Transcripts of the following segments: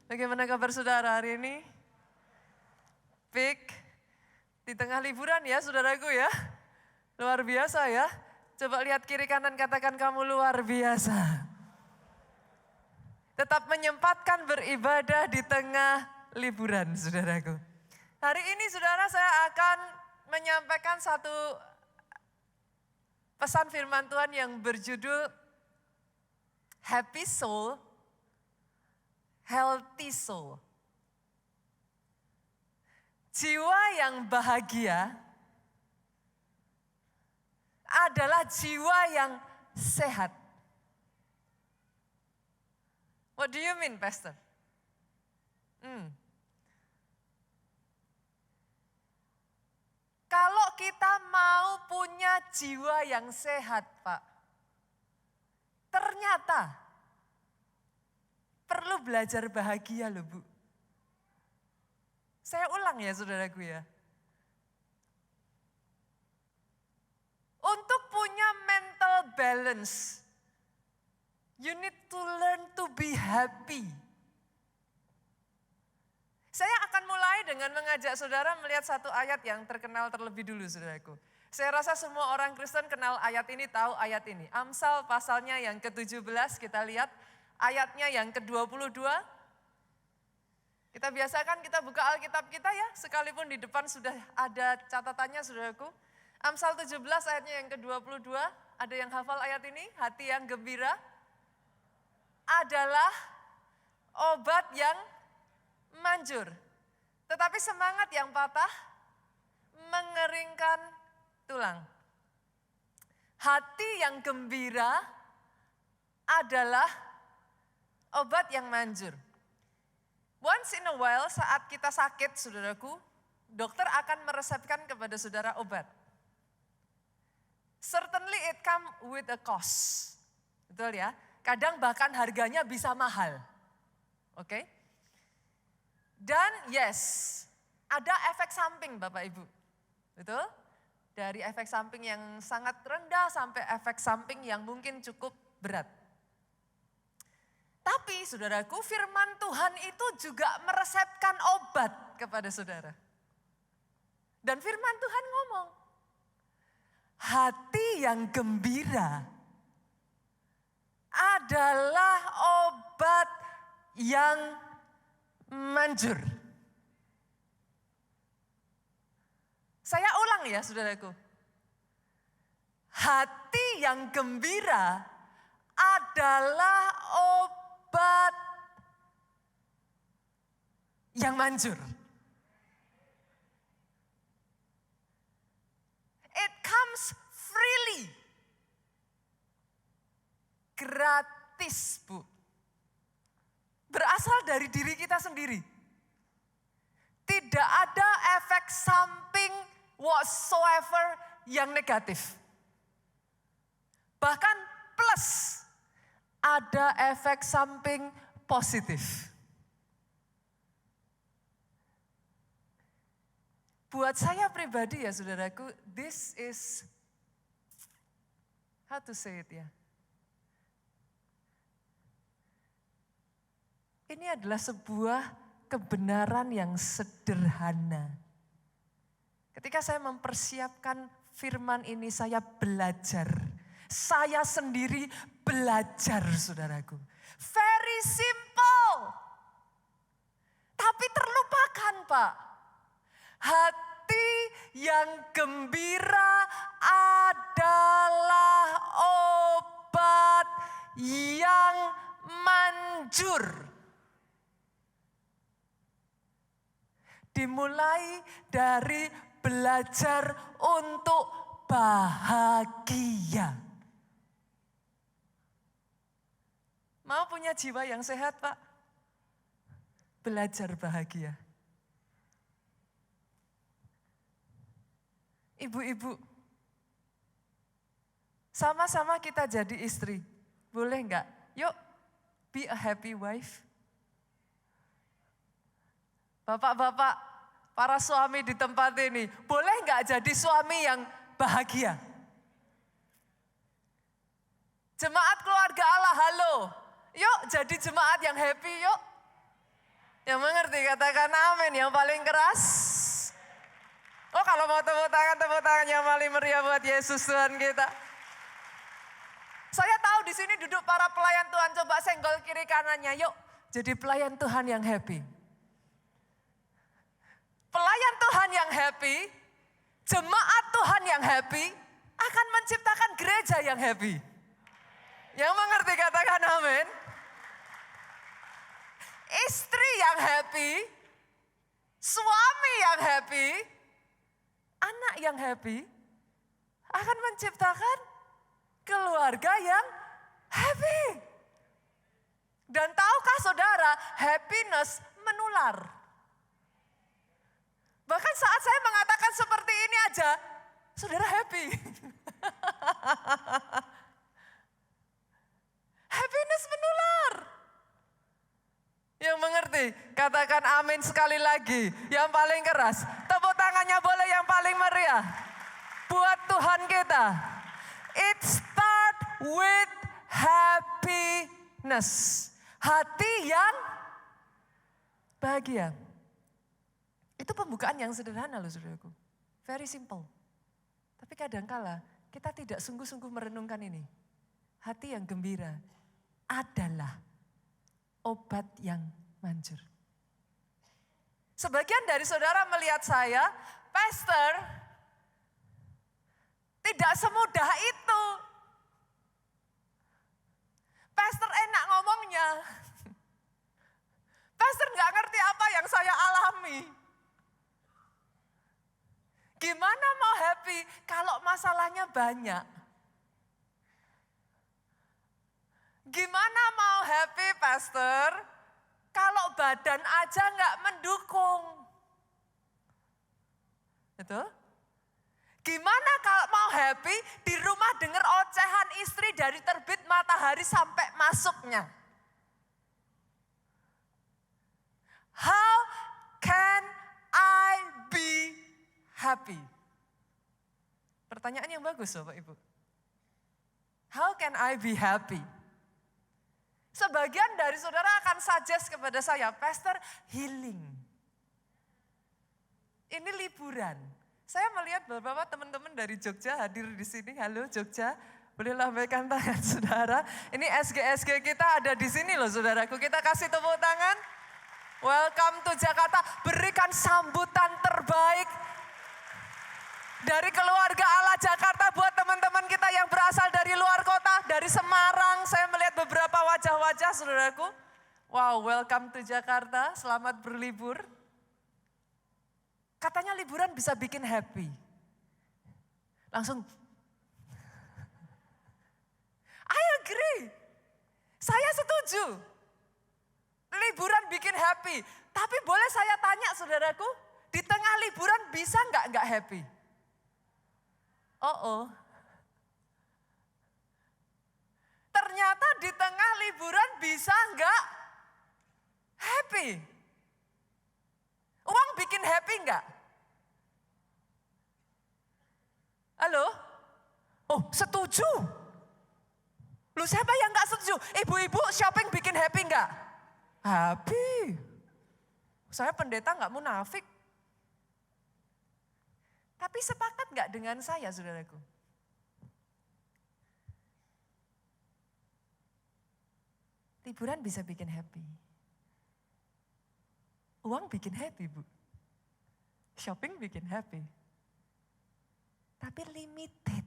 Bagaimana kabar saudara hari ini? Pik, di tengah liburan ya saudaraku ya. Luar biasa ya. Coba lihat kiri kanan katakan kamu luar biasa. Tetap menyempatkan beribadah di tengah liburan saudaraku. Hari ini saudara saya akan menyampaikan satu pesan firman Tuhan yang berjudul Happy Soul, Healthy Soul. Jiwa yang bahagia adalah jiwa yang sehat. What do you mean, Pastor? Kalau kita mau punya jiwa yang sehat, Pak, ternyata perlu belajar bahagia loh, Bu. Saya ulang ya, saudaraku ya. Untuk punya mental balance, you need to learn to be happy. Saya akan mulai dengan mengajak saudara melihat satu ayat yang terkenal terlebih dulu, saudaraku. Saya rasa semua orang Kristen kenal ayat ini, tahu ayat ini. Amsal pasalnya yang ke-17, kita lihat ayatnya yang ke-22. Kita biasakan kita buka Alkitab kita ya, sekalipun di depan sudah ada catatannya, saudaraku. Amsal 17 ayatnya yang ke-22, ada yang hafal ayat ini? Hati yang gembira adalah obat yang manjur, tetapi semangat yang patah mengeringkan tulang. Hati yang gembira adalah obat yang manjur. Once in a while saat kita sakit, saudaraku, dokter akan meresepkan kepada saudara obat. Certainly it come with a cost. Betul ya? Kadang bahkan harganya bisa mahal. Oke? Dan yes, ada efek samping Bapak Ibu. Betul? Dari efek samping yang sangat rendah sampai efek samping yang mungkin cukup berat. Tapi saudaraku, firman Tuhan itu juga meresepkan obat kepada saudara. Dan firman Tuhan ngomong, hati yang gembira adalah obat yang manjur. Saya ulang ya saudaraku. Hati yang gembira adalah obat yang manjur. It comes freely. Gratis, Bu. Berasal dari diri kita sendiri. Tidak ada efek samping whatsoever yang negatif. Bahkan plus ada efek samping positif. Buat saya pribadi ya saudaraku, this is, how to say it ya. Ini adalah sebuah kebenaran yang sederhana. Ketika saya mempersiapkan firman ini, saya belajar. Saya sendiri belajar, saudaraku. Very simple. Tapi terlupakan, Pak. Hati yang gembira adalah obat yang manjur. Dimulai dari belajar untuk bahagia. Mau punya jiwa yang sehat, Pak? Belajar bahagia. Ibu-ibu, sama-sama kita jadi istri. Boleh enggak? Yuk, be a happy wife. Bapak-bapak, para suami di tempat ini, boleh enggak jadi suami yang bahagia? Jemaat keluarga Allah, halo. Yuk jadi jemaat yang happy yuk. katakan amin yang paling keras. Oh kalau mau tepuk tangan yang paling meriah buat Yesus Tuhan kita. Saya tahu di sini duduk para pelayan Tuhan, coba senggol kiri kanannya, yuk jadi pelayan Tuhan yang happy. Pelayan Tuhan yang happy, jemaat Tuhan yang happy, akan menciptakan gereja yang happy. Yang mengerti katakan amin. Istri yang happy, suami yang happy, anak yang happy, akan menciptakan keluarga yang happy. Dan tahukah saudara, happiness menular. Bahkan saat saya mengatakan seperti ini aja, saudara happy. Happiness menular. Yang mengerti, katakan amin sekali lagi. Yang paling keras, tepuk tangannya boleh yang paling meriah. Buat Tuhan kita. It start with happiness. Hati yang bahagia. Itu pembukaan yang sederhana loh saudaraku. Very simple. Tapi kadangkala kita tidak sungguh-sungguh merenungkan ini. Hati yang gembira adalah obat yang manjur. Sebagian dari saudara melihat saya, pastor, tidak semudah itu. Pastor enak ngomongnya. Pastor nggak ngerti apa yang saya alami. Gimana mau happy kalau masalahnya banyak? Gimana mau happy pastor kalau badan aja nggak mendukung? Betul? Gimana kalau mau happy di rumah dengar ocehan istri dari terbit matahari sampai masuknya? How can I be happy? Pertanyaan yang bagus Bapak Ibu. How can I be happy? Sebagian dari saudara akan suggest kepada saya, pastor healing. Ini liburan. Saya melihat beberapa teman-teman dari Jogja hadir di sini. Halo Jogja, boleh lambaikan tangan saudara. Ini SG-SG kita ada di sini loh saudaraku. Kita kasih tepuk tangan. Welcome to Jakarta. Berikan sambutan terbaik dari keluarga Allah Jakarta buat teman-teman kita yang berasal dari luar kota. Dari Semarang, saya melihat beberapa wajah-wajah saudaraku. Wow, welcome to Jakarta. Selamat berlibur. Katanya liburan bisa bikin happy. Langsung, I agree. Saya setuju. Liburan bikin happy. Tapi boleh saya tanya saudaraku, di tengah liburan bisa nggak happy? Ternyata di tengah liburan bisa nggak happy? Uang bikin happy nggak? Halo? Oh, setuju. Lu siapa yang nggak setuju? Ibu-ibu shopping bikin happy nggak? Happy. Saya pendeta nggak munafik. Tapi sepakat nggak dengan saya, saudaraku? Liburan bisa bikin happy. Uang bikin happy, Bu. Shopping bikin happy. Tapi limited.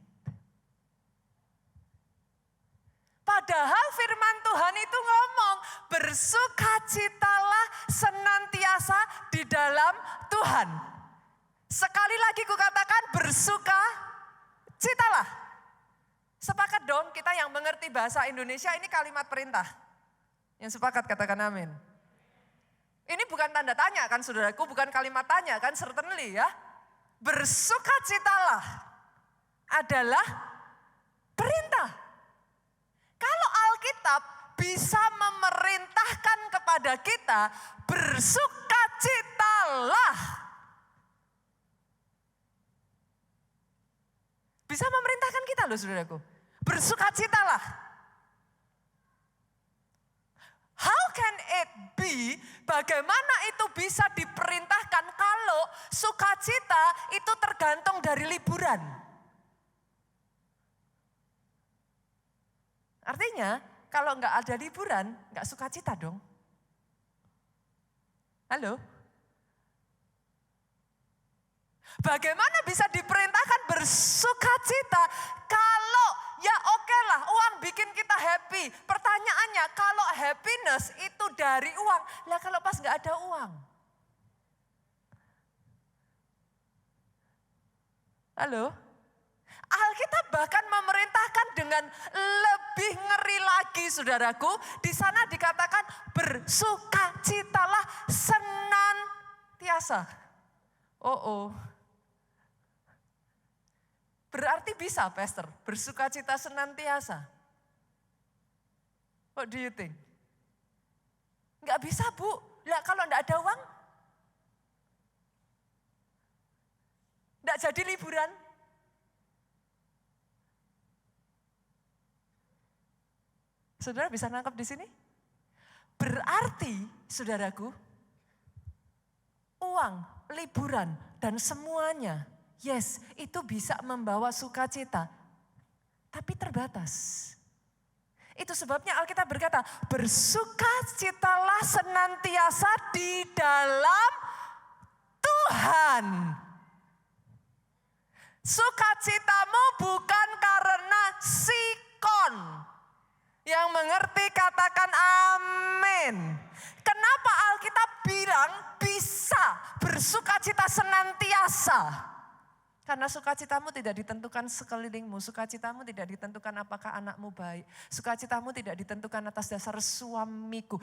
Padahal firman Tuhan itu ngomong, bersukacitalah senantiasa di dalam Tuhan. Sekali lagi kukatakan bersukacitalah. Sepakat dong kita yang mengerti bahasa Indonesia ini kalimat perintah. Yang sepakat katakan amin. Ini bukan tanda tanya kan saudaraku, bukan kalimat tanya kan, certainly ya. Bersukacitalah adalah perintah. Kalau Alkitab bisa memerintahkan kepada kita, bersukacitalah. Bisa memerintahkan kita loh saudaraku. Bersukacitalah. How can it be? Bagaimana itu bisa diperintahkan kalau sukacita itu tergantung dari liburan? Artinya kalau nggak ada liburan, nggak sukacita dong. Halo? Bagaimana bisa diperintahkan bersukacita kalau ya oke lah uang bikin kita happy. Pertanyaannya kalau happiness itu dari uang, lah kalau pas nggak ada uang. Halo? Alkitab bahkan memerintahkan dengan lebih ngeri lagi saudaraku. Di sana dikatakan bersukacitalah senantiasa. Oh. Berarti bisa, Pastor, bersukacita senantiasa. What do you think? Enggak bisa, Bu. Lah kalau enggak ada uang, enggak jadi liburan. Saudara bisa nangkap di sini? Berarti, saudaraku, uang, liburan, dan semuanya, yes, itu bisa membawa sukacita, tapi terbatas. Itu sebabnya Alkitab berkata, bersukacitalah senantiasa di dalam Tuhan. Sukacitamu bukan karena sikon. Yang mengerti katakan amin. Kenapa Alkitab bilang bisa bersukacita senantiasa? Karena sukacitamu tidak ditentukan sekelilingmu, sukacitamu tidak ditentukan apakah anakmu baik, sukacitamu tidak ditentukan atas dasar suamimu,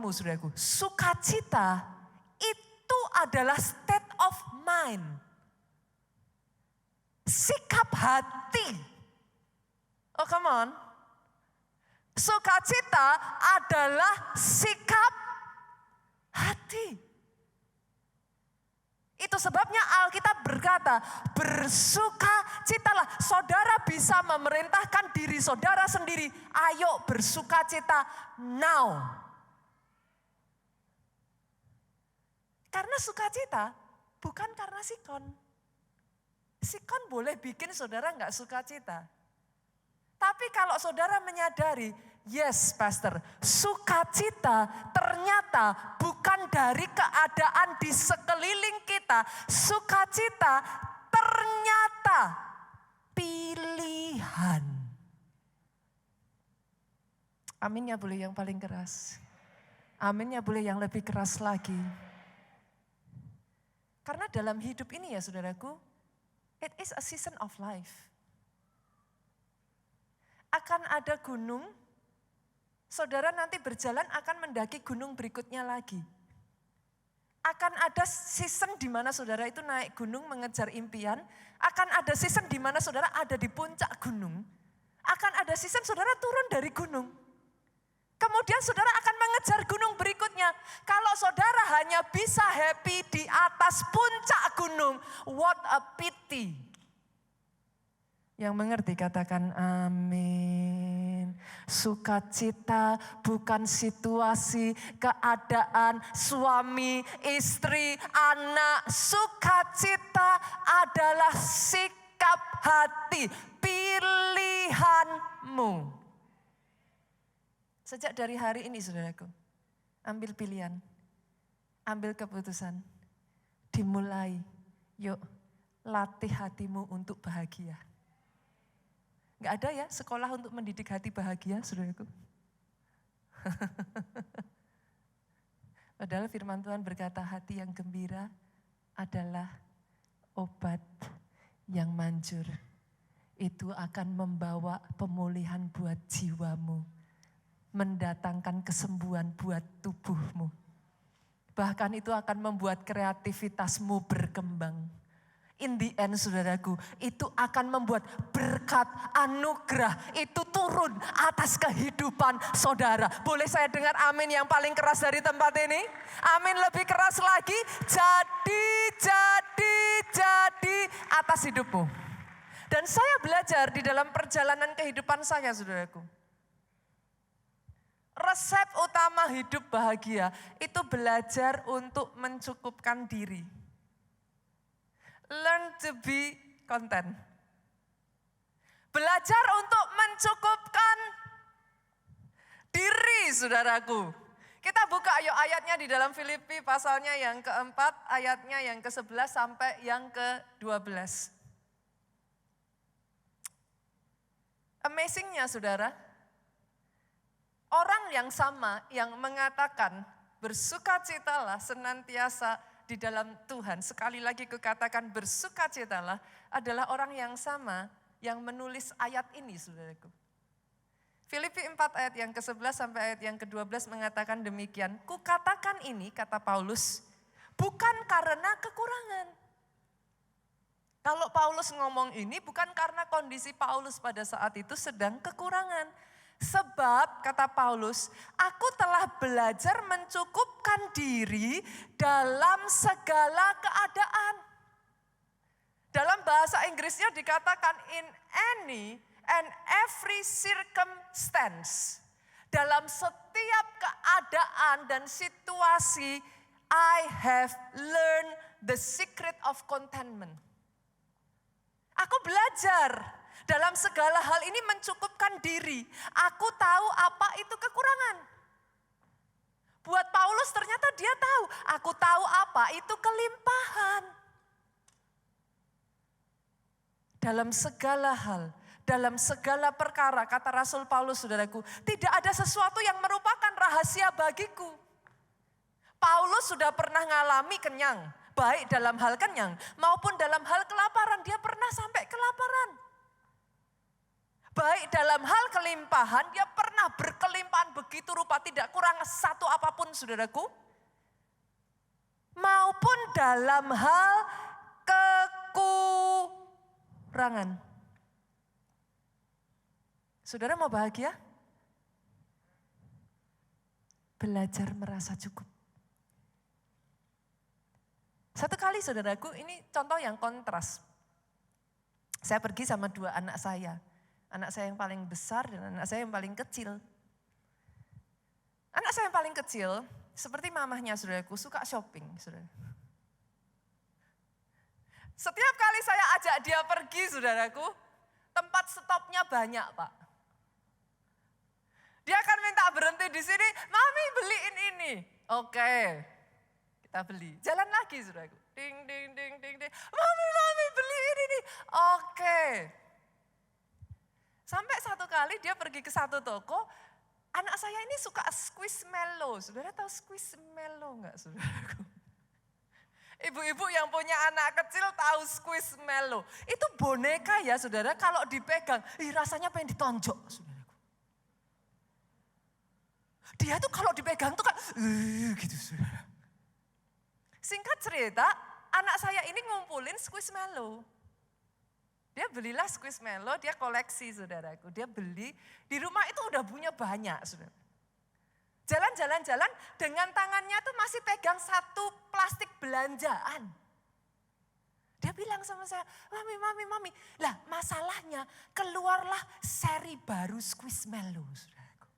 saudaraku. Sukacita itu adalah state of mind, sikap hati. Oh come on. Sukacita adalah sikap hati. Itu sebabnya Alkitab berkata, bersukacitalah. Saudara bisa memerintahkan diri saudara sendiri, ayo bersukacita now. Karena sukacita bukan karena sikon. Sikon boleh bikin saudara enggak sukacita. Tapi kalau saudara menyadari, yes Pastor, sukacita ternyata bukan dari keadaan di sekeliling kita. Sukacita ternyata pilihan. Aminnya boleh yang paling keras. Aminnya boleh yang lebih keras lagi. Karena dalam hidup ini ya saudaraku, it is a season of life. Akan ada gunung, saudara nanti berjalan akan mendaki gunung berikutnya lagi. Akan ada season di mana saudara itu naik gunung mengejar impian. Akan ada season di mana saudara ada di puncak gunung. Akan ada season saudara turun dari gunung. Kemudian saudara akan mengejar gunung berikutnya. Kalau saudara hanya bisa happy di atas puncak gunung, what a pity. Yang mengerti katakan amin. Sukacita bukan situasi, keadaan, suami, istri, anak. Sukacita adalah sikap hati, pilihanmu. Sejak dari hari ini saudaraku, ambil pilihan, ambil keputusan, dimulai. Yuk latih hatimu untuk bahagia. Enggak ada ya sekolah untuk mendidik hati bahagia, saudaraku. Padahal firman Tuhan berkata hati yang gembira adalah obat yang manjur. Itu akan membawa pemulihan buat jiwamu. Mendatangkan kesembuhan buat tubuhmu. Bahkan itu akan membuat kreativitasmu berkembang. In the end saudaraku, itu akan membuat berkat anugerah itu turun atas kehidupan saudara. Boleh saya dengar amin yang paling keras dari tempat ini? Amin lebih keras lagi. Jadi atas hidupmu. Dan saya belajar di dalam perjalanan kehidupan saya saudaraku. resep utama hidup bahagia itu belajar untuk mencukupkan diri. Learn to be content. Belajar untuk mencukupkan diri, saudaraku. Kita buka yuk ayatnya di dalam Filipi pasalnya yang keempat, ayatnya yang ke-11 sampai yang ke-12. Amazingnya saudara, orang yang sama yang mengatakan bersukacitalah senantiasa di dalam Tuhan. Sekali lagi kukatakan bersukacitalah adalah orang yang sama yang menulis ayat ini saudaraku. Filipi 4 ayat yang ke-11 sampai ayat yang ke-12 mengatakan demikian. Kukatakan ini, kata Paulus, bukan karena kekurangan. Kalau Paulus ngomong ini bukan karena kondisi Paulus pada saat itu sedang kekurangan. Sebab, kata Paulus, aku telah belajar mencukupkan diri dalam segala keadaan. Dalam bahasa Inggrisnya dikatakan in any and every circumstance. Dalam setiap keadaan dan situasi, I have learned the secret of contentment. Aku belajar dalam segala hal ini mencukupkan diri. Aku tahu apa itu kekurangan. Buat Paulus ternyata dia tahu, aku tahu apa itu kelimpahan. Dalam segala hal, dalam segala perkara, kata Rasul Paulus saudaraku, tidak ada sesuatu yang merupakan rahasia bagiku. Paulus sudah pernah ngalami kenyang, baik dalam hal kenyang maupun dalam hal kelaparan, dia pernah sampai kelaparan. Baik dalam hal kelimpahan, dia pernah berkelimpahan begitu rupa tidak kurang satu apapun saudaraku. Maupun dalam hal kekurangan. Saudara mau bahagia? Belajar merasa cukup. Satu kali saudaraku, ini contoh yang kontras. Saya pergi sama dua anak saya. Anak saya yang paling besar dan anak saya yang paling kecil. Anak saya yang paling kecil, seperti mamahnya saudaraku, suka shopping. Saudara. Setiap kali saya ajak dia pergi saudaraku, tempat stopnya banyak Pak. Dia akan minta berhenti di sini, mami beliin ini. Oke, kita beli. Jalan lagi saudaraku. Ding, ding, ding, ding, ding. Mami beliin ini. Oke. Sampai satu kali dia pergi ke satu toko, anak saya ini suka Squishmallow. Saudara tahu Squishmallow enggak saudaraku? Ibu-ibu yang punya anak kecil tahu Squishmallow. Itu boneka ya saudara, kalau dipegang, rasanya pengen ditonjok saudaraku. Dia tuh kalau dipegang tuh kan, gitu saudara. Singkat cerita, anak saya ini ngumpulin Squishmallow. Dia belilah Squishmallow, dia koleksi saudaraku. Dia beli, di rumah itu udah punya banyak saudara. Jalan-jalan dengan tangannya tuh masih pegang satu plastik belanjaan. Dia bilang sama saya, mami. Lah masalahnya keluarlah seri baru Squishmallow saudaraku.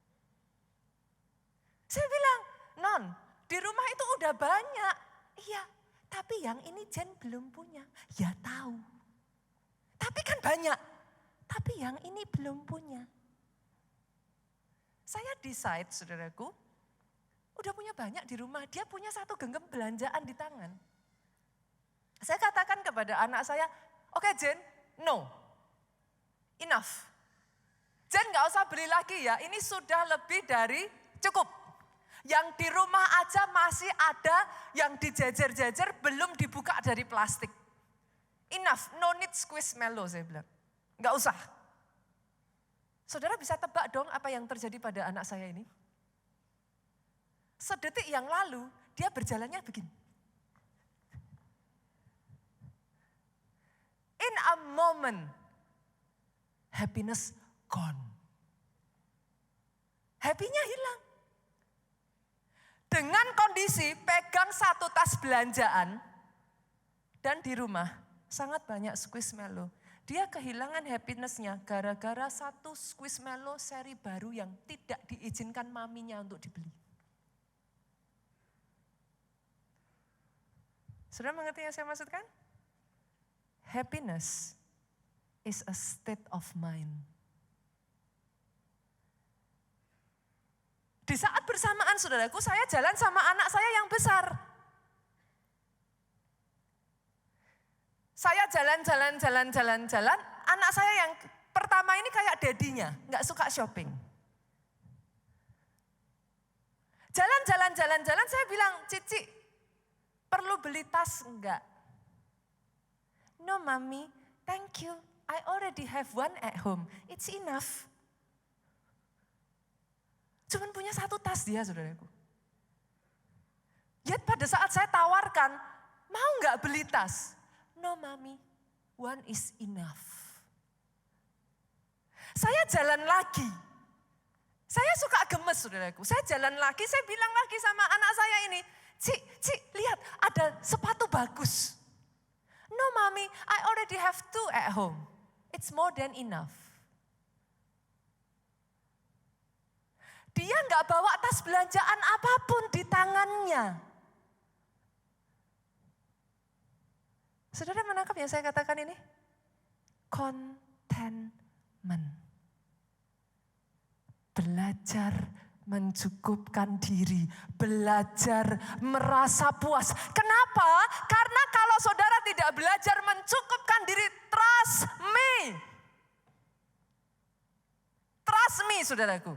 Saya bilang, non di rumah itu udah banyak. Iya, tapi yang ini Jen belum punya. Ya tahu. Tapi kan banyak. Tapi yang ini belum punya. Saya decide saudaraku, udah punya banyak di rumah. Dia punya satu genggam belanjaan di tangan. Saya katakan kepada anak saya, oke Jen, no. Enough. Jen gak usah beli lagi ya, ini sudah lebih dari cukup. Yang di rumah aja masih ada yang dijajar-jajar belum dibuka dari plastik. Enough, no need Squishmallow saya bilang. Enggak usah. Saudara bisa tebak dong apa yang terjadi pada anak saya ini? Sedetik yang lalu dia berjalannya begini. In a moment, happiness gone. Happy-nya hilang. Dengan kondisi pegang satu tas belanjaan dan di rumah sangat banyak Squishmallow. Dia kehilangan happiness-nya gara-gara satu Squishmallow seri baru yang tidak diizinkan maminya untuk dibeli. Sudah mengerti yang saya maksudkan? Happiness is a state of mind. Di saat bersamaan saudaraku, saya jalan sama anak saya yang besar. Saya jalan, anak saya yang pertama ini kayak dadinya, gak suka shopping. Jalan, saya bilang, Cici, perlu beli tas enggak? No, Mami, thank you. I already have one at home. It's enough. Cuman punya satu tas dia, saudaraku. Yet pada saat saya tawarkan, mau enggak beli tas? No, Mami, one is enough. Saya jalan lagi. Saya suka gemes, saudaraku. Saya jalan lagi, saya bilang lagi sama anak saya ini, Cik, lihat ada sepatu bagus. No, Mami, I already have two at home. It's more than enough. Dia nggak bawa tas belanjaan apapun di tangannya. Saudara menangkap yang saya katakan ini? Contentment. Belajar mencukupkan diri, belajar merasa puas. Kenapa? Karena kalau saudara tidak belajar mencukupkan diri, trust me. Trust me, saudaraku.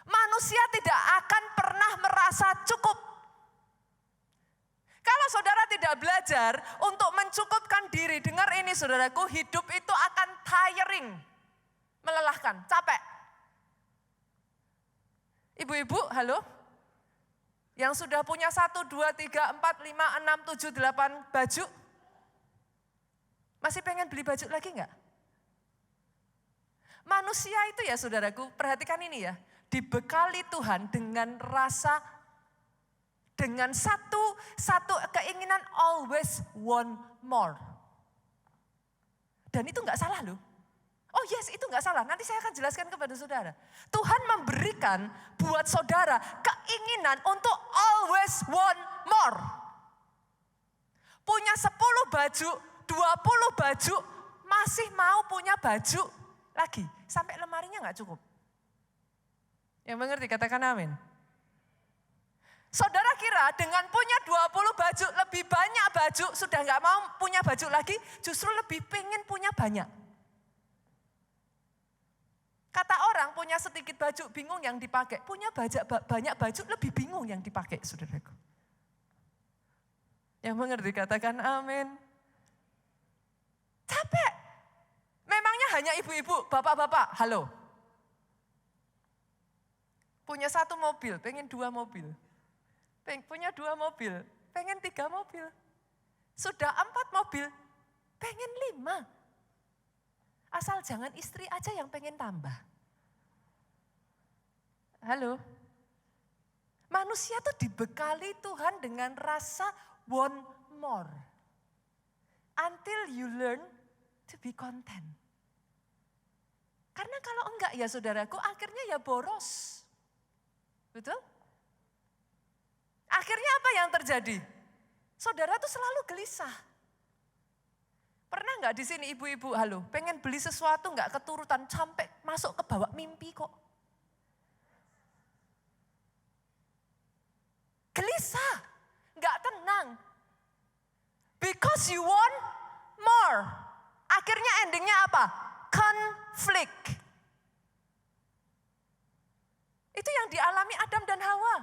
Manusia tidak akan pernah merasa cukup. Kalau saudara tidak belajar untuk mencukupkan diri, dengar ini saudaraku, hidup itu akan tiring, melelahkan, capek. Ibu-ibu, halo? Yang sudah punya 1, 2, 3, 4, 5, 6, 7, 8 baju? Masih pengen beli baju lagi enggak? Manusia itu ya saudaraku, perhatikan ini ya. Dibekali Tuhan dengan rasa, dengan satu keinginan always want more. Dan itu enggak salah loh. Oh yes, itu enggak salah. Nanti saya akan jelaskan kepada saudara. Tuhan memberikan buat saudara keinginan untuk always want more. Punya 10 baju, 20 baju, masih mau punya baju lagi. Sampai lemarinya enggak cukup. Yang mengerti katakan amin. Saudara kira dengan punya 20 baju, lebih banyak baju, sudah enggak mau punya baju lagi, justru lebih pengen punya banyak. Kata orang punya sedikit baju bingung yang dipakai, punya banyak baju lebih bingung yang dipakai, saudaraku. Yang mengerti katakan amin. Capek. Memangnya hanya ibu-ibu, bapak-bapak, halo. Punya 1 mobil, pengen 2 mobil. Punya 2 mobil, pengen 3 mobil. Sudah 4 mobil, pengen 5. Asal jangan istri aja yang pengen tambah. Halo. Manusia tuh dibekali Tuhan dengan rasa want more. Until you learn to be content. Karena kalau enggak ya saudaraku, akhirnya ya boros. Betul? Akhirnya apa yang terjadi? Saudara tuh selalu gelisah. Pernah enggak di sini ibu-ibu, halo, pengen beli sesuatu enggak keturutan sampai masuk ke bawah mimpi kok. Gelisah, enggak tenang. Because you want more. Akhirnya endingnya apa? Konflik. Itu yang dialami Adam dan Hawa.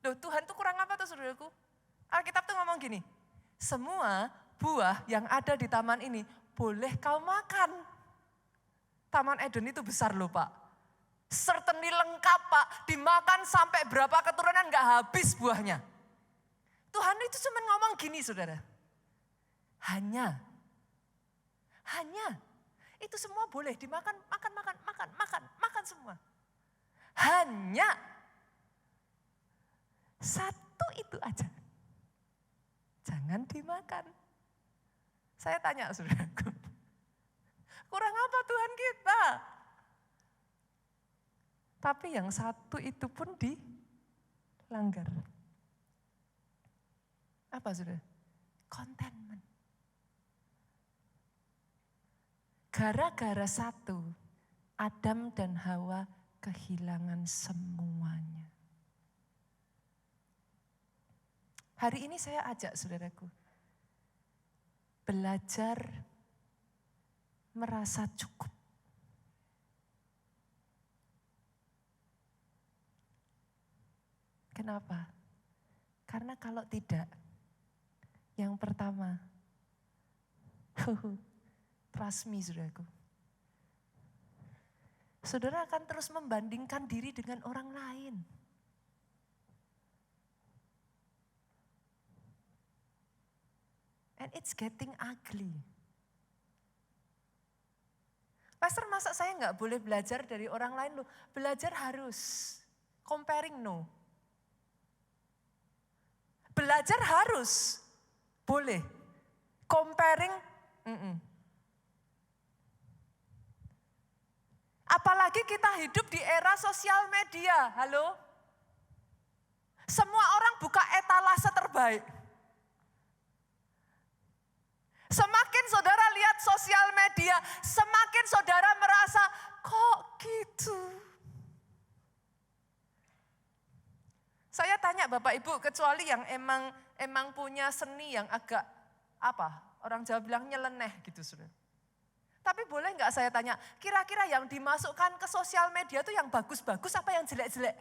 Loh, Tuhan tuh kurang apa tuh saudaraku? Alkitab tuh ngomong gini, semua buah yang ada di taman ini boleh kau makan. Taman Eden itu besar loh Pak. Certainly lengkap Pak, dimakan sampai berapa keturunan gak habis buahnya. Tuhan itu cuma ngomong gini saudara. Hanya. Itu semua boleh dimakan, makan semua. Hanya satu itu aja. Jangan dimakan. Saya tanya saudaraku, Kurang apa Tuhan kita? Tapi yang satu itu pun dilanggar. Apa sudah? Contentment. Gara-gara satu, Adam dan Hawa kehilangan semuanya. Hari ini saya ajak saudaraku, belajar merasa cukup. Kenapa? Karena kalau tidak, yang pertama, trust me saudaraku. Saudara akan terus membandingkan diri dengan orang lain. And it's getting ugly. Pastor, masa saya nggak boleh belajar dari orang lain loh? Belajar harus. Comparing no. Belajar harus. Boleh. Comparing, Apalagi kita hidup di era sosial media, halo? Semua orang buka etalase terbaik. Semakin saudara lihat sosial media, semakin saudara merasa, kok gitu? Saya tanya Bapak Ibu, kecuali yang emang punya seni yang agak, orang Jawa bilang nyeleneh gitu saudara. Tapi boleh nggak saya tanya, kira-kira yang dimasukkan ke sosial media itu yang bagus-bagus apa yang jelek-jelek?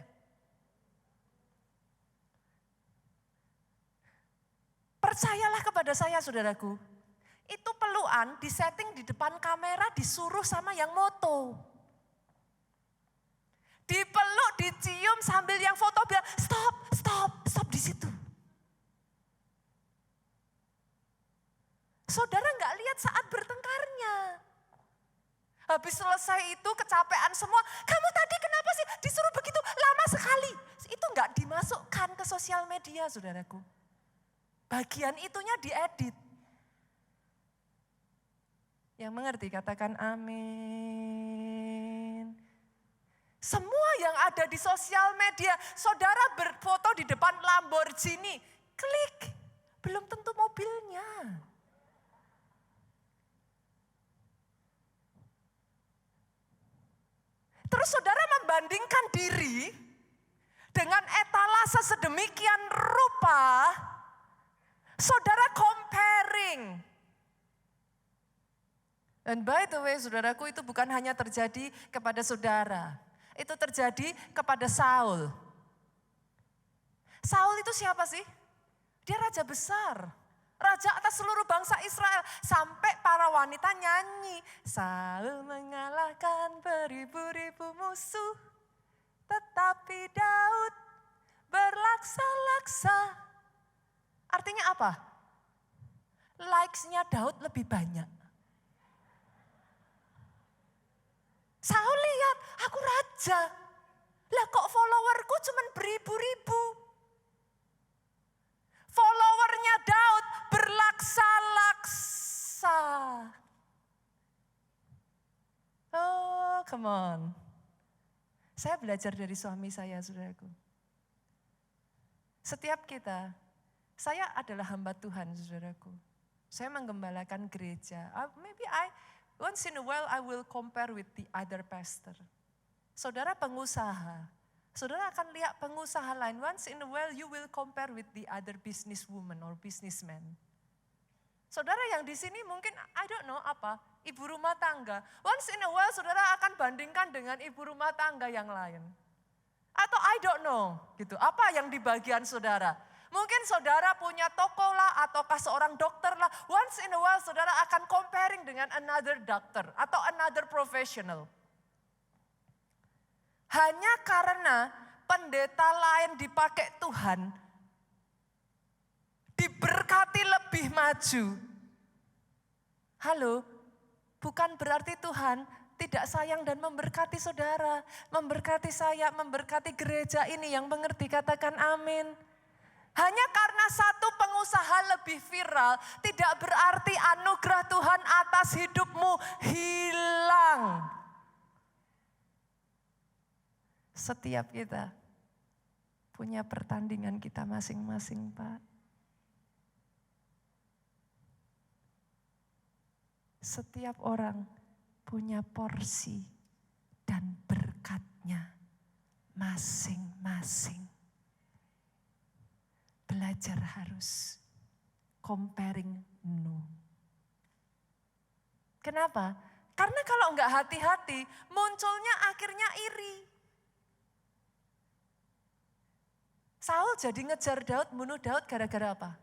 Percayalah kepada saya saudaraku, itu pelukan disetting di depan kamera disuruh sama yang moto. Dipeluk, dicium sambil yang foto bilang stop di situ. Saudara nggak lihat saat bertengkarnya. Habis selesai itu kecapean semua, kamu tadi kenapa sih disuruh begitu lama sekali? Itu nggak dimasukkan ke sosial media saudaraku. Bagian itunya diedit. Yang mengerti katakan amin. Semua yang ada di sosial media, saudara berfoto di depan Lamborghini, klik, belum tentu mobilnya. Terus saudara membandingkan diri dengan etalase sedemikian rupa, saudara comparing. And by the way saudaraku, itu bukan hanya terjadi kepada saudara, itu terjadi kepada Saul. Saul itu siapa sih? Dia raja besar. Raja atas seluruh bangsa Israel. Sampai para wanita nyanyi. Saul mengalahkan beribu-ribu musuh. Tetapi Daud berlaksa-laksa. Artinya apa? Likes-nya Daud lebih banyak. Saul lihat, aku raja. Lah kok followerku cuma beribu-ribu. Followernya Daud berlaksa-laksa. Oh, come on. Saya belajar dari suami saya, saudaraku. Setiap kita, saya adalah hamba Tuhan, saudaraku. Saya menggembalakan gereja. Once in a while I will compare with the other pastor. Saudara pengusaha. Saudara akan lihat pengusaha lain, once in a while you will compare with the other businesswoman or businessman. Saudara yang di sini mungkin, ibu rumah tangga. Once in a while saudara akan bandingkan dengan ibu rumah tangga yang lain. Atau gitu, apa yang di bagian saudara. Mungkin saudara punya toko lah, ataukah seorang dokter lah. Once in a while saudara akan comparing dengan another doctor atau another professional. Hanya karena pendeta lain dipakai Tuhan, diberkati lebih maju. Halo, bukan berarti Tuhan tidak sayang dan memberkati saudara, memberkati saya, memberkati gereja ini yang mengerti, katakan amin. Hanya karena satu pengusaha lebih viral, tidak berarti anugerah Tuhan atas hidupmu hilang. Setiap kita punya pertandingan kita masing-masing, Pak. Setiap orang punya porsi dan berkatnya masing-masing. Belajar harus comparing no. Kenapa? Karena kalau enggak hati-hati, munculnya akhirnya iri. Saul jadi ngejar Daud, bunuh Daud gara-gara apa?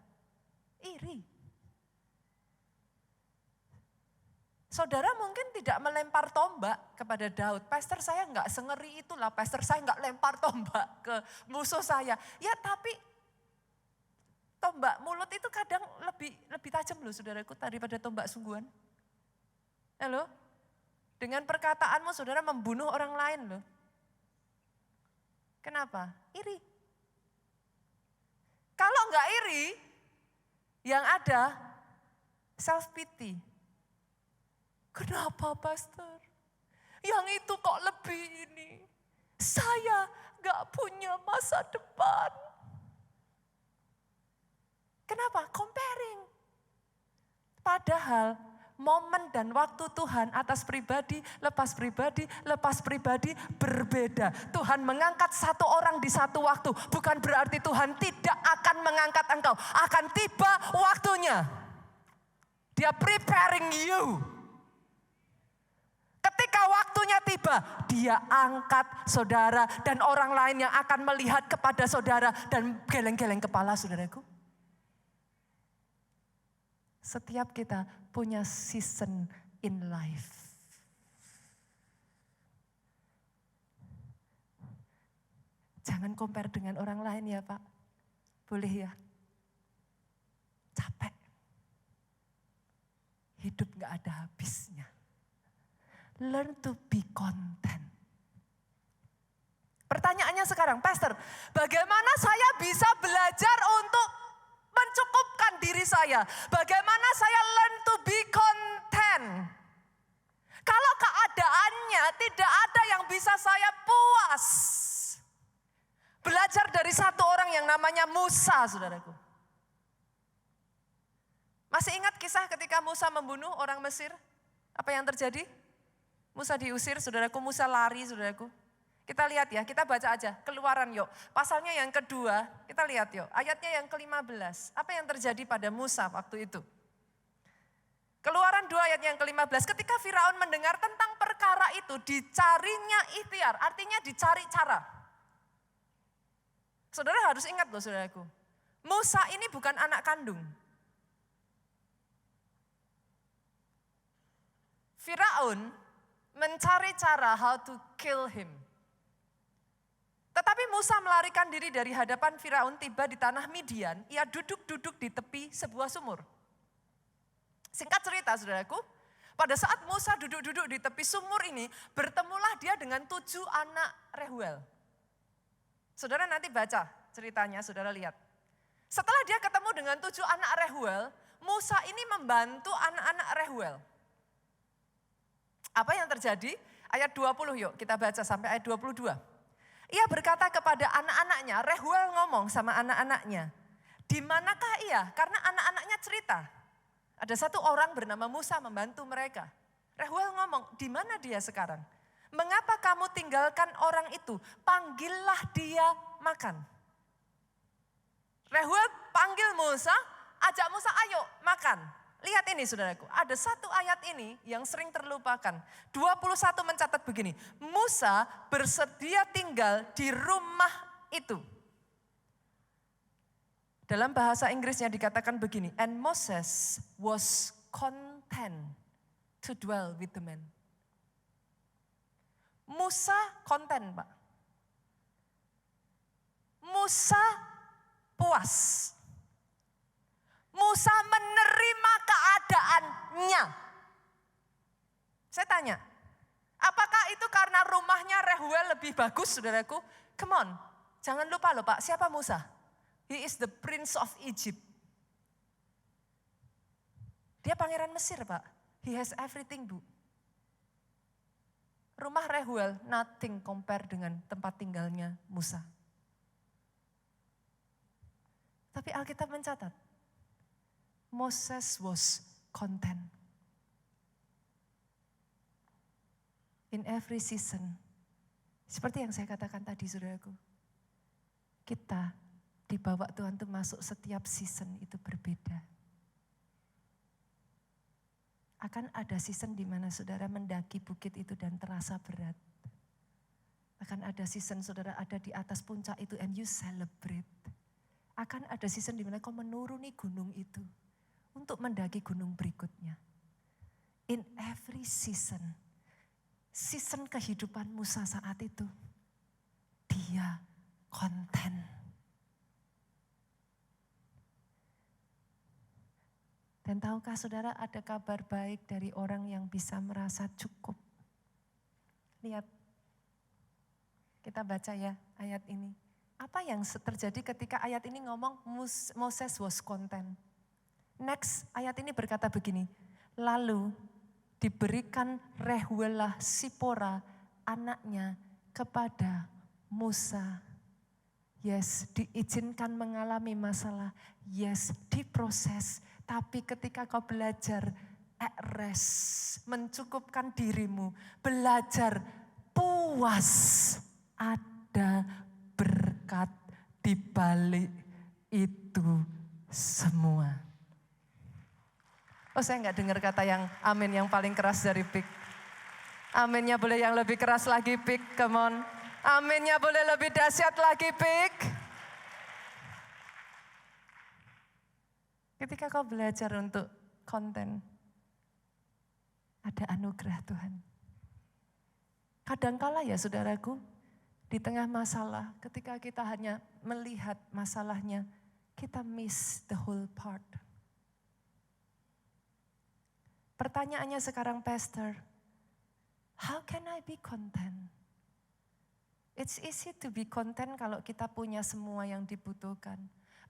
Iri. Saudara mungkin tidak melempar tombak kepada Daud. Pastor saya enggak sengeri itulah, pastor saya enggak lempar tombak ke musuh saya. Ya tapi tombak mulut itu kadang lebih tajam loh saudaraku daripada tombak sungguhan. Halo? Dengan perkataanmu saudara membunuh orang lain loh. Kenapa? Iri. Kalau enggak iri, yang ada self pity. Kenapa pastor? Yang itu kok lebih ini? Saya enggak punya masa depan. Kenapa? Comparing. Padahal momen dan waktu Tuhan atas pribadi, lepas pribadi berbeda. Tuhan mengangkat satu orang di satu waktu. Bukan berarti Tuhan tidak akan mengangkat engkau. Akan tiba waktunya. Dia preparing you. Ketika waktunya tiba, dia angkat saudara dan orang lain yang akan melihat kepada saudara dan geleng-geleng kepala saudaraku. Setiap kita punya season in life. Jangan compare dengan orang lain ya Pak. Boleh ya? Capek. Hidup gak ada habisnya. Learn to be content. Pertanyaannya sekarang, Pastor, bagaimana saya bisa belajar untuk mencukupkan diri saya? Bagaimana saya learn to be content? Kalau keadaannya tidak ada yang bisa saya puas. Belajar dari satu orang yang namanya Musa, saudaraku. Masih ingat kisah ketika Musa membunuh orang Mesir? Apa yang terjadi? Musa diusir, saudaraku. Musa lari, saudaraku. Kita lihat ya, kita baca aja. Keluaran yuk. Pasalnya yang kedua, kita lihat yuk. Ayatnya yang ke-15. Apa yang terjadi pada Musa waktu itu? Keluaran 2 ayat yang ke-15. Ketika Firaun mendengar tentang perkara itu, dicarinya ikhtiar. Artinya dicari cara. Saudara harus ingat loh saudaraku. Musa ini bukan anak kandung. Firaun mencari cara how to kill him. Tetapi Musa melarikan diri dari hadapan Firaun, tiba di tanah Midian. Ia duduk-duduk di tepi sebuah sumur. Singkat cerita saudaraku, pada saat Musa duduk-duduk di tepi sumur ini, bertemulah dia dengan 7 anak Rehuel. Saudara nanti baca ceritanya, saudara lihat. Setelah dia ketemu dengan 7 anak Rehuel, Musa ini membantu anak-anak Rehuel. Apa yang terjadi? Ayat 20 yuk, kita baca sampai ayat 22. Ia berkata kepada anak-anaknya, Rehuel ngomong sama anak-anaknya, di manakah ia? Karena anak-anaknya cerita. Ada satu orang bernama Musa membantu mereka. Rehuel ngomong, di mana dia sekarang? Mengapa kamu tinggalkan orang itu? Panggillah dia makan. Rehuel panggil Musa, ajak Musa ayo makan. Lihat ini saudaraku, ada satu ayat ini yang sering terlupakan. 21 mencatat begini, Musa bersedia tinggal di rumah itu. Dalam bahasa Inggrisnya dikatakan begini, and Moses was content to dwell with the man. Musa konten, Pak. Musa puas. Musa menerima keadaannya. Saya tanya, apakah itu karena rumahnya Rehuel lebih bagus, saudaraku? Come on, jangan lupa loh Pak, siapa Musa? He is the Prince of Egypt. Dia pangeran Mesir, Pak. He has everything, Bu. Rumah Reuel, nothing compare dengan tempat tinggalnya Musa. Tapi Alkitab mencatat, Moses was content. In every season, seperti yang saya katakan tadi, saudaraku, kita dibawa Tuhan itu masuk setiap season itu berbeda. Akan ada season di mana saudara mendaki bukit itu dan terasa berat. Akan ada season saudara ada di atas puncak itu and you celebrate. Akan ada season di mana kau menuruni gunung itu untuk mendaki gunung berikutnya. In every season kehidupan Musa saat itu, dia konten. Dan tahukah saudara ada kabar baik dari orang yang bisa merasa cukup. Lihat, kita baca ya ayat ini. Apa yang terjadi ketika ayat ini ngomong Moses was content. Next, ayat ini berkata begini. Lalu diberikan Reuel Sipora anaknya kepada Musa. Yes, diizinkan mengalami masalah. Yes, diproses. Tapi ketika kau belajar rest, mencukupkan dirimu, belajar puas, ada berkat di balik itu semua. Oh, saya enggak dengar kata yang amin yang paling keras dari Pik. Aminnya boleh yang lebih keras lagi, Pik, come on. Aminnya boleh lebih dahsyat lagi, Pik. Ketika kau belajar untuk konten, ada anugerah Tuhan. Kadangkala ya saudaraku, di tengah masalah, ketika kita hanya melihat masalahnya, kita miss the whole part. Pertanyaannya sekarang, Pastor, how can I be content? It's easy to be content kalau kita punya semua yang dibutuhkan.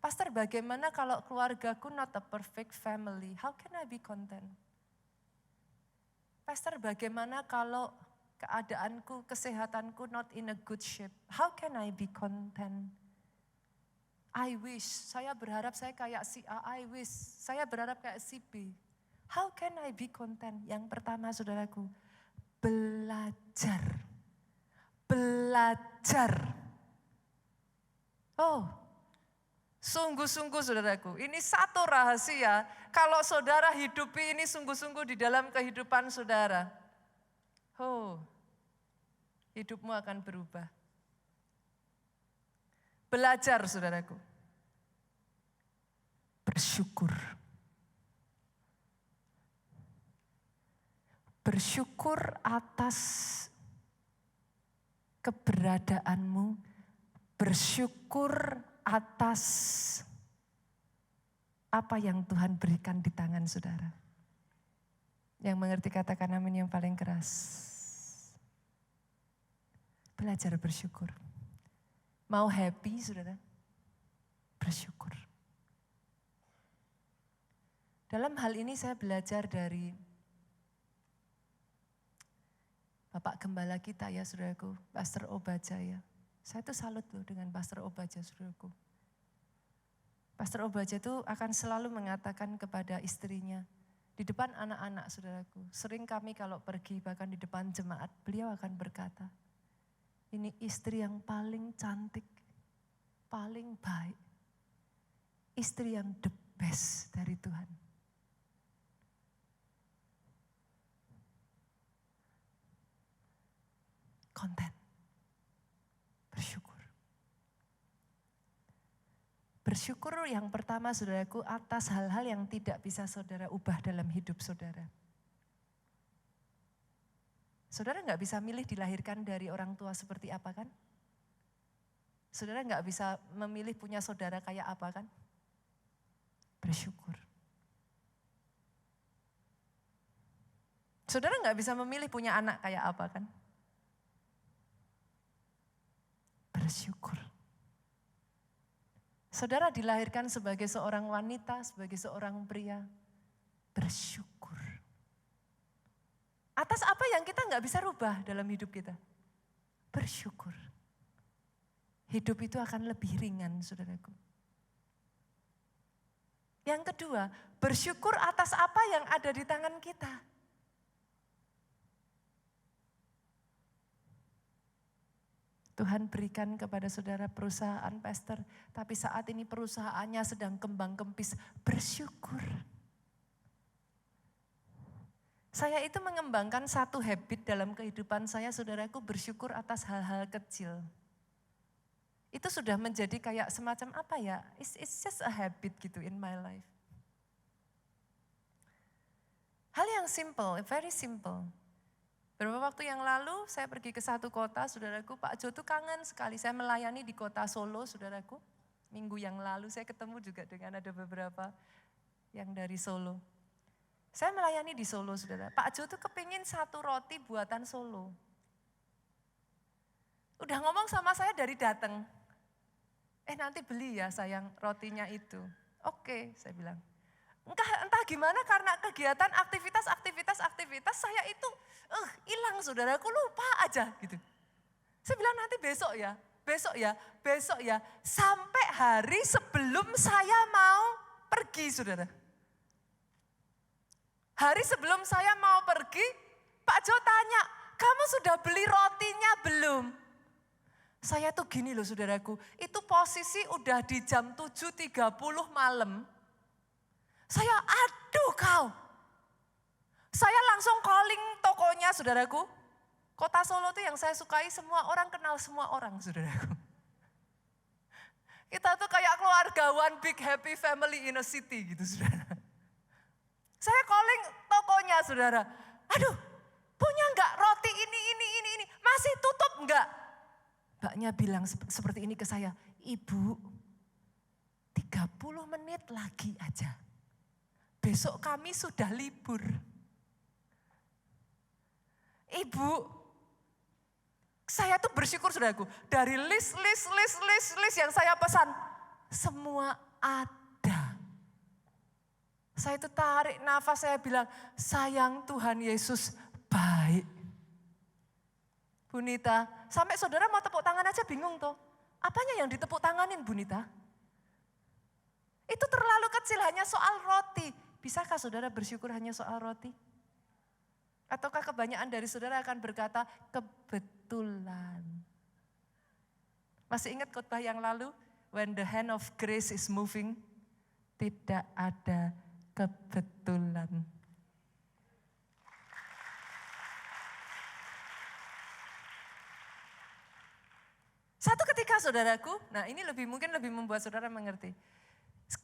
Pastor, bagaimana kalau keluargaku not a perfect family? How can I be content? Pastor, bagaimana kalau keadaanku, kesehatanku not in a good shape? How can I be content? I wish, saya berharap saya kayak si A, I wish, saya berharap kayak si B. How can I be content? Yang pertama saudaraku, belajar. Belajar. Oh, sungguh-sungguh saudaraku, ini satu rahasia. Kalau saudara hidupi ini sungguh-sungguh di dalam kehidupan saudara. Oh, hidupmu akan berubah. Belajar saudaraku. Bersyukur. Bersyukur atas keberadaanmu. Bersyukur atas apa yang Tuhan berikan di tangan saudara. Yang mengerti katakan amin yang paling keras. Belajar bersyukur. Mau happy saudara? Bersyukur. Dalam hal ini saya belajar dari Bapak Gembala kita ya saudaraku, Pastor Obajaya. Saya tuh salut loh dengan Pastor Obaja, saudaraku. Pastor Obaja itu akan selalu mengatakan kepada istrinya, di depan anak-anak saudaraku, sering kami kalau pergi bahkan di depan jemaat, beliau akan berkata, ini istri yang paling cantik, paling baik, istri yang the best dari Tuhan. Konten. Bersyukur. Bersyukur yang pertama saudaraku atas hal-hal yang tidak bisa saudara ubah dalam hidup saudara. Saudara nggak bisa milih dilahirkan dari orang tua seperti apa kan? Saudara nggak bisa memilih punya saudara kayak apa kan? Bersyukur. Saudara nggak bisa memilih punya anak kayak apa kan? Bersyukur. Saudara dilahirkan sebagai seorang wanita, sebagai seorang pria. Bersyukur. Atas apa yang kita nggak bisa rubah dalam hidup kita. Bersyukur. Hidup itu akan lebih ringan, saudaraku. Yang kedua, bersyukur atas apa yang ada di tangan kita. Tuhan berikan kepada saudara perusahaan pastor, tapi saat ini perusahaannya sedang kembang kempis. Bersyukur. Saya itu mengembangkan satu habit dalam kehidupan saya, saudaraku, bersyukur atas hal-hal kecil. Itu sudah menjadi kayak semacam apa ya, it's just a habit gitu in my life. Hal yang simple, very simple. Beberapa waktu yang lalu saya pergi ke satu kota, saudaraku, Pak Jo tuh kangen sekali. Saya melayani di kota Solo, saudaraku. Minggu yang lalu saya ketemu juga dengan ada beberapa yang dari Solo. Saya melayani di Solo, saudara. Pak Jo tuh kepingin satu roti buatan Solo. Udah ngomong sama saya dari datang. Nanti beli ya sayang rotinya itu. Oke, saya bilang. Entah gimana karena kegiatan aktivitas saya itu hilang, saudaraku, lupa aja gitu. Saya bilang nanti besok ya. Sampai hari sebelum saya mau pergi, saudara. Hari sebelum saya mau pergi, Pak Jo tanya, kamu sudah beli rotinya belum? Saya tuh gini loh, saudaraku, itu posisi udah di jam 7.30 malam. Saya, aduh kau. Saya langsung calling tokonya, saudaraku. Kota Solo tuh yang saya sukai, semua orang kenal semua orang, saudaraku. Kita tuh kayak keluarga, one big happy family in a city gitu, saudara. Saya calling tokonya, saudara. Aduh, punya enggak roti ini, masih tutup enggak? Mbaknya bilang seperti ini ke saya, Ibu, 30 menit lagi aja. Besok kami sudah libur. Ibu, saya tuh bersyukur, saudaraku, dari list yang saya pesan, semua ada. Saya itu tarik nafas, saya bilang, sayang Tuhan Yesus baik. Bu Nita, sampai saudara mau tepuk tangan aja bingung tuh. Apanya yang ditepuk tanganin, Bu Nita? Itu terlalu kecil, hanya soal roti. Bisakah saudara bersyukur hanya soal roti? Ataukah kebanyakan dari saudara akan berkata, kebetulan. Masih ingat khotbah yang lalu? When the hand of grace is moving, tidak ada kebetulan. Satu ketika, saudaraku, nah ini mungkin lebih membuat saudara mengerti.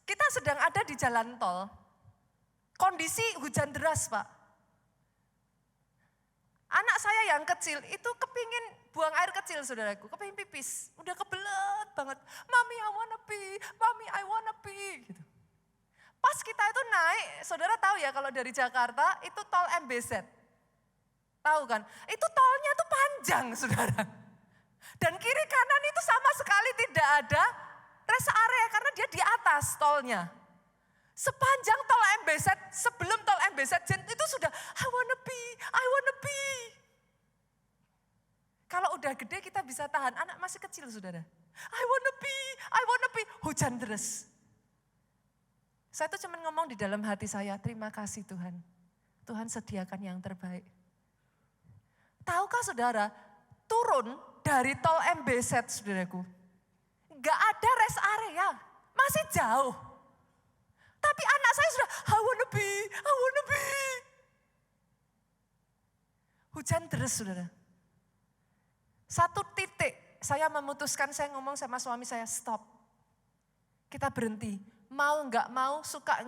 Kita sedang ada di jalan tol, kondisi hujan deras, Pak. Anak saya yang kecil itu kepingin buang air kecil, saudaraku, kepingin pipis. Udah kebelet banget, Mami I wanna pee. Gitu. Pas kita itu naik, saudara tahu ya kalau dari Jakarta itu tol MBZ. Tahu kan? Itu tolnya tuh panjang, saudara. Dan kiri kanan itu sama sekali tidak ada rest area karena dia di atas tolnya. Sepanjang tol MBZ, sebelum tol MBZ itu sudah I wanna pee. Kalau udah gede kita bisa tahan, anak masih kecil, saudara. I wanna pee. Hujan deras. Saya tuh cuma ngomong di dalam hati saya, terima kasih Tuhan. Tuhan sediakan yang terbaik. Tahukah saudara, turun dari tol MBZ, saudaraku. Gak ada rest area, masih jauh. Tapi anak saya sudah, I wanna pee. Hujan deras, saudara. Satu titik, saya memutuskan, saya ngomong sama suami saya, stop. Kita berhenti, mau gak mau, suka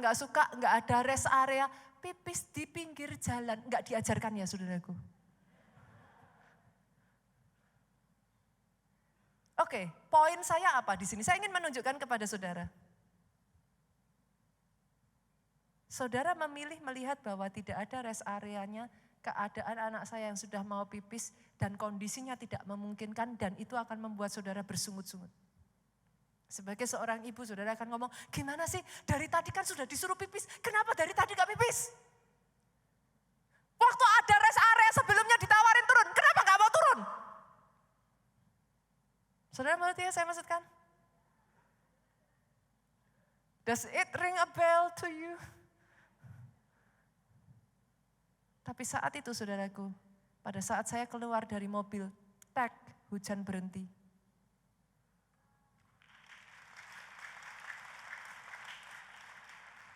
gak ada rest area, pipis di pinggir jalan. Gak diajarkan ya, saudaraku. Oke, poin saya apa di sini? Saya ingin menunjukkan kepada saudara. Saudara memilih melihat bahwa tidak ada rest areanya, keadaan anak saya yang sudah mau pipis dan kondisinya tidak memungkinkan dan itu akan membuat saudara bersungut-sungut. Sebagai seorang ibu, saudara akan ngomong, gimana sih dari tadi kan sudah disuruh pipis, kenapa dari tadi gak pipis? Waktu ada rest area sebelumnya ditawarin turun, kenapa gak mau turun? Saudara mengerti ya saya maksudkan? Does it ring a bell to you? Tapi saat itu saudaraku, pada saat saya keluar dari mobil, tek, hujan berhenti.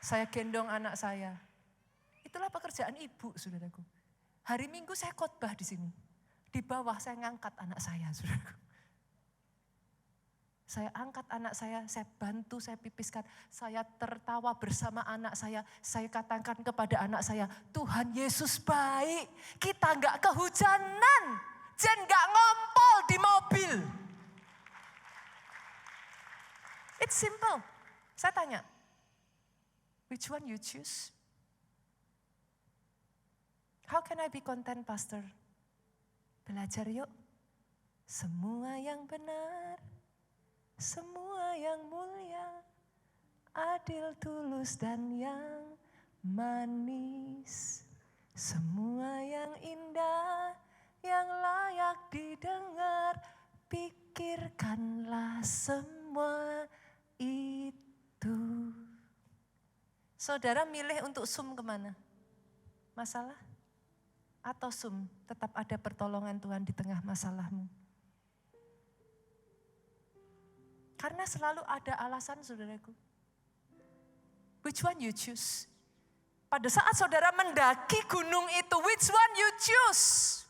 Saya gendong anak saya. Itulah pekerjaan ibu, saudaraku. Hari Minggu saya khotbah di sini. Di bawah saya ngangkat anak saya, saudaraku. Saya angkat anak saya bantu, saya pipiskan. Saya tertawa bersama anak saya katakan kepada anak saya, Tuhan Yesus baik, kita enggak kehujanan, Jen enggak ngompol di mobil. It's simple. Saya tanya, which one you choose? How can I be content, Pastor? Belajar yuk. Semua yang benar, semua yang mulia, adil, tulus, dan yang manis. Semua yang indah, yang layak didengar, pikirkanlah semua itu. Saudara milih untuk zoom kemana? Masalah? Atau zoom, tetap ada pertolongan Tuhan di tengah masalahmu? Karena selalu ada alasan, saudaraku. Which one you choose? Pada saat saudara mendaki gunung itu, which one you choose?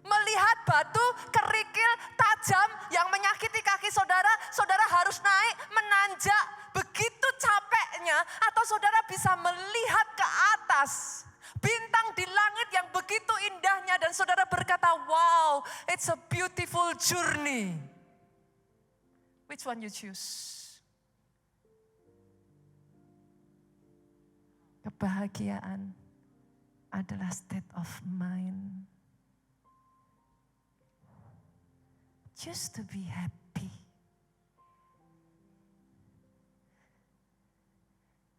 Melihat batu kerikil tajam yang menyakiti kaki saudara, saudara harus naik menanjak begitu capeknya, atau saudara bisa melihat ke atas bintang di langit yang begitu indahnya dan saudara berkata, wow, it's a beautiful journey. Which one you choose? Kebahagiaan adalah state of mind. Just to be happy.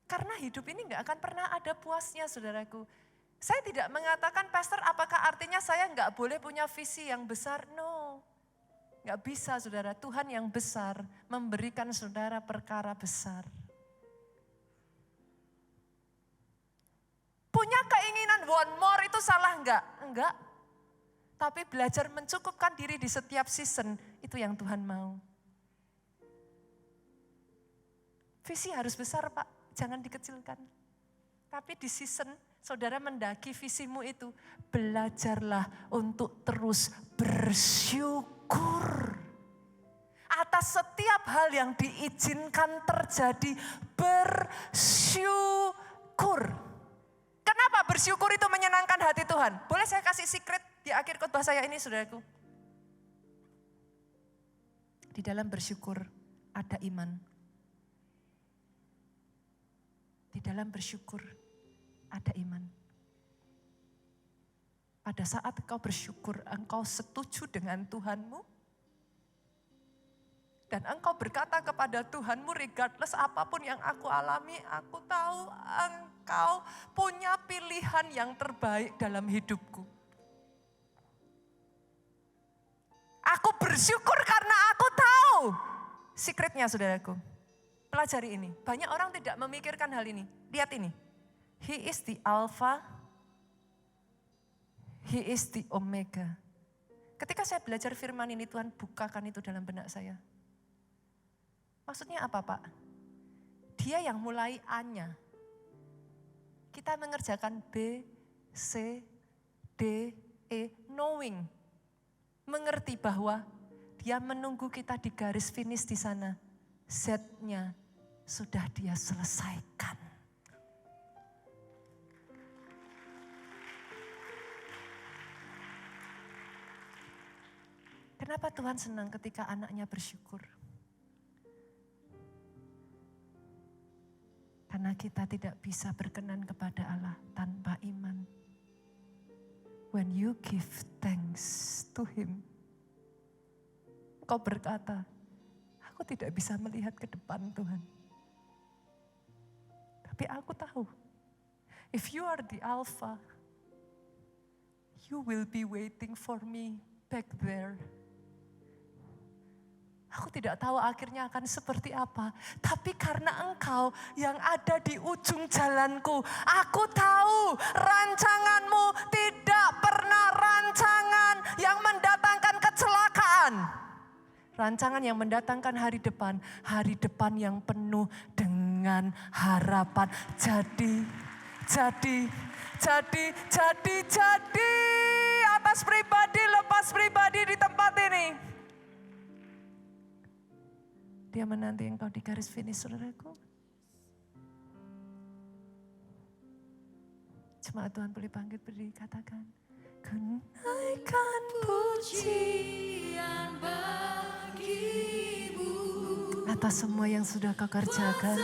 Karena hidup ini gak akan pernah ada puasnya, saudaraku. Saya tidak mengatakan, Pastor, apakah artinya saya gak boleh punya visi yang besar? No. Gak bisa, saudara. Tuhan yang besar memberikan saudara perkara besar. Punya keinginan one more itu salah enggak? Enggak. Tapi belajar mencukupkan diri di setiap season, itu yang Tuhan mau. Visi harus besar, Pak. Jangan dikecilkan. Tapi di season, saudara mendaki visimu itu, belajarlah untuk terus bersyukur. Atas setiap hal yang diizinkan terjadi, bersyukur. Kenapa bersyukur itu menyenangkan hati Tuhan? Boleh saya kasih secret di akhir khotbah saya ini, saudaraku? Di dalam bersyukur ada iman. Di dalam bersyukur ada iman. Pada saat engkau bersyukur, engkau setuju dengan Tuhanmu. Dan engkau berkata kepada Tuhanmu, regardless apapun yang aku alami, aku tahu engkau punya pilihan yang terbaik dalam hidupku. Aku bersyukur karena aku tahu. Secretnya, saudaraku. Pelajari ini. Banyak orang tidak memikirkan hal ini. Lihat ini. He is the Alpha. He is the Omega. Ketika saya belajar firman ini, Tuhan bukakan itu dalam benak saya. Maksudnya apa, Pak? Dia yang mulai A-nya. Kita mengerjakan B, C, D, E, knowing. Mengerti bahwa dia menunggu kita di garis finish di sana. Z-nya sudah dia selesaikan. Kenapa Tuhan senang ketika anaknya bersyukur? Karena kita tidak bisa berkenan kepada Allah tanpa iman. When you give thanks to Him, kau berkata, aku Aku tidak bisa melihat ke depan Tuhan. Tapi aku tahu, if you are the Alpha, you will be waiting for me back there. Aku tidak tahu akhirnya akan seperti apa. Tapi karena Engkau yang ada di ujung jalanku. Aku tahu rancanganmu tidak pernah rancangan yang mendatangkan kecelakaan. Rancangan yang mendatangkan hari depan yang penuh dengan harapan. Jadi atas pribadi, lepas pribadi di tempat ini. Dia menanti engkau di garis finish, saudaraku. Jemaat Tuhan boleh bangkit berdiri, katakan. Ku naikkan pujian bagimu. Atas semua yang sudah kau kerjakan.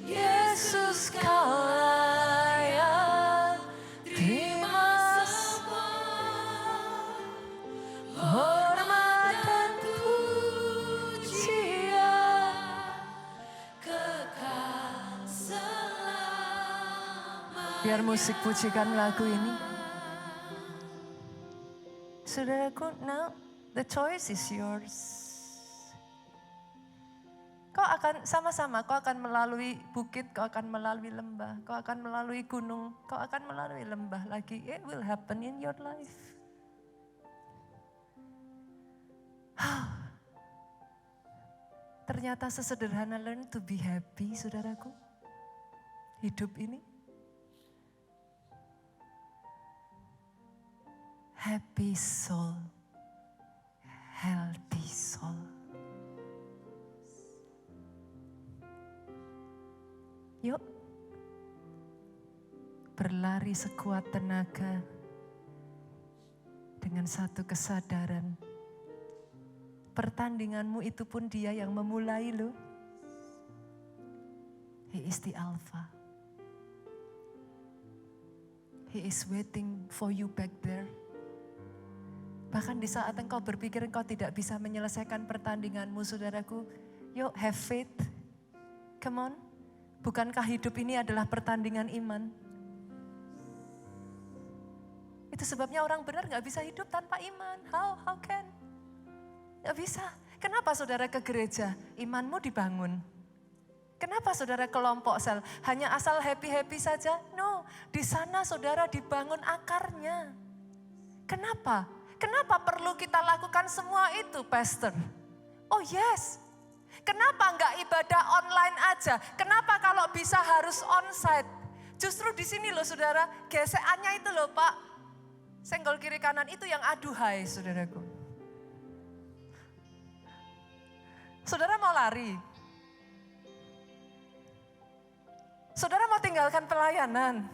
Yesus kau layak terima semua hormat dan pujian kekal selama. Biar musik pujikan lagu ini. Saudaraku, now the choice is yours. Kau akan sama-sama, kau akan melalui bukit, kau akan melalui lembah, kau akan melalui gunung, kau akan melalui lembah lagi. It will happen in your life. Ternyata sesederhana learn to be happy, saudaraku. Hidup ini. Happy soul, healthy soul. Yuk, berlari sekuat tenaga dengan satu kesadaran. Pertandinganmu itu pun Dia yang memulai loh. He is the Alpha. He is waiting for you back there. Bahkan di saat engkau berpikir engkau tidak bisa menyelesaikan pertandinganmu, saudaraku, yuk have faith. Come on. Bukankah hidup ini adalah pertandingan iman? Itu sebabnya orang benar gak bisa hidup tanpa iman. How can? Gak bisa. Kenapa saudara ke gereja? Imanmu dibangun. Kenapa saudara kelompok sel? Hanya asal happy-happy saja? No, di sana saudara dibangun akarnya. Kenapa? Kenapa perlu kita lakukan semua itu, Pastor? Oh yes. Kenapa enggak ibadah online aja? Kenapa kalau bisa harus onsite? Justru di sini loh saudara, gesekannya itu loh Pak. Senggol kiri kanan itu yang aduhai saudaraku. Saudara mau lari? Saudara mau tinggalkan pelayanan?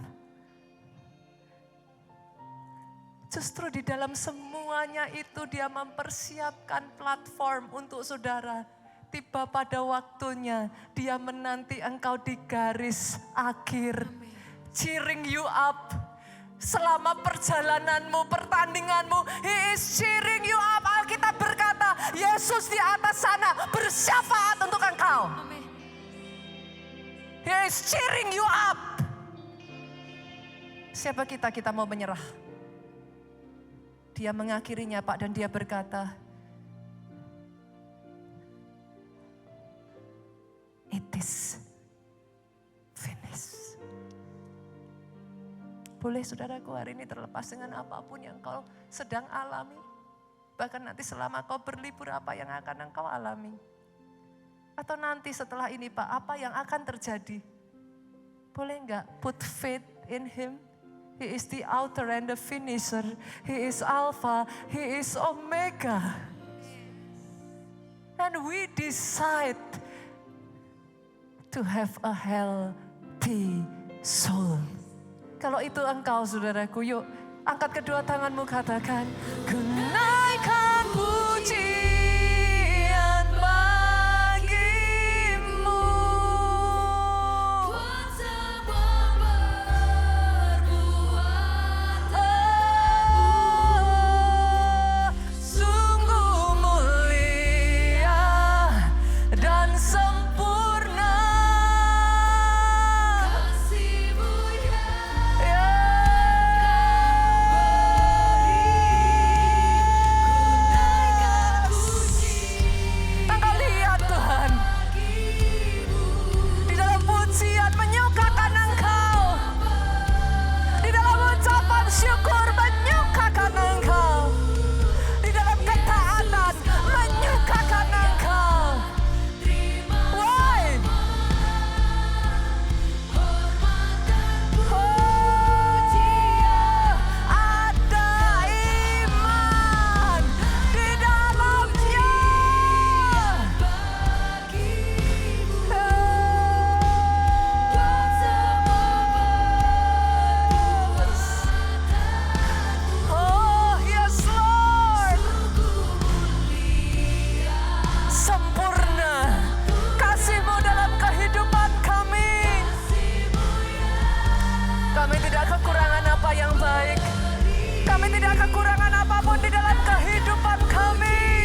Justru di dalam semuanya itu Dia mempersiapkan platform untuk saudara. Tiba pada waktunya Dia menanti engkau di garis akhir. Cheering you up. Selama perjalananmu, pertandinganmu, He is cheering you up. Alkitab berkata, Yesus di atas sana bersyafaat untuk engkau. He is cheering you up. Siapa kita mau menyerah? Dia mengakhirinya Pak, dan Dia berkata, it is finished. Boleh saudaraku hari ini terlepas dengan apapun yang kau sedang alami. Bahkan nanti selama kau berlibur apa yang akan engkau alami. Atau nanti setelah ini Pak, apa yang akan terjadi. Boleh enggak put faith in Him. He is the author and the finisher. He is Alpha, He is Omega. And we decide to have a healthy soul. Kalau itu engkau saudaraku, yuk angkat kedua tanganmu, katakan, ku naikkan pujian bagimu. Sungguh mulia dan sempurna. Syukur menyukakan Engkau. Di dalam ketaatan menyukakan Engkau. Why? Ada iman di dalamnya. Kami tidak kekurangan apa yang baik. Kami tidak kekurangan apapun di dalam kehidupan kami.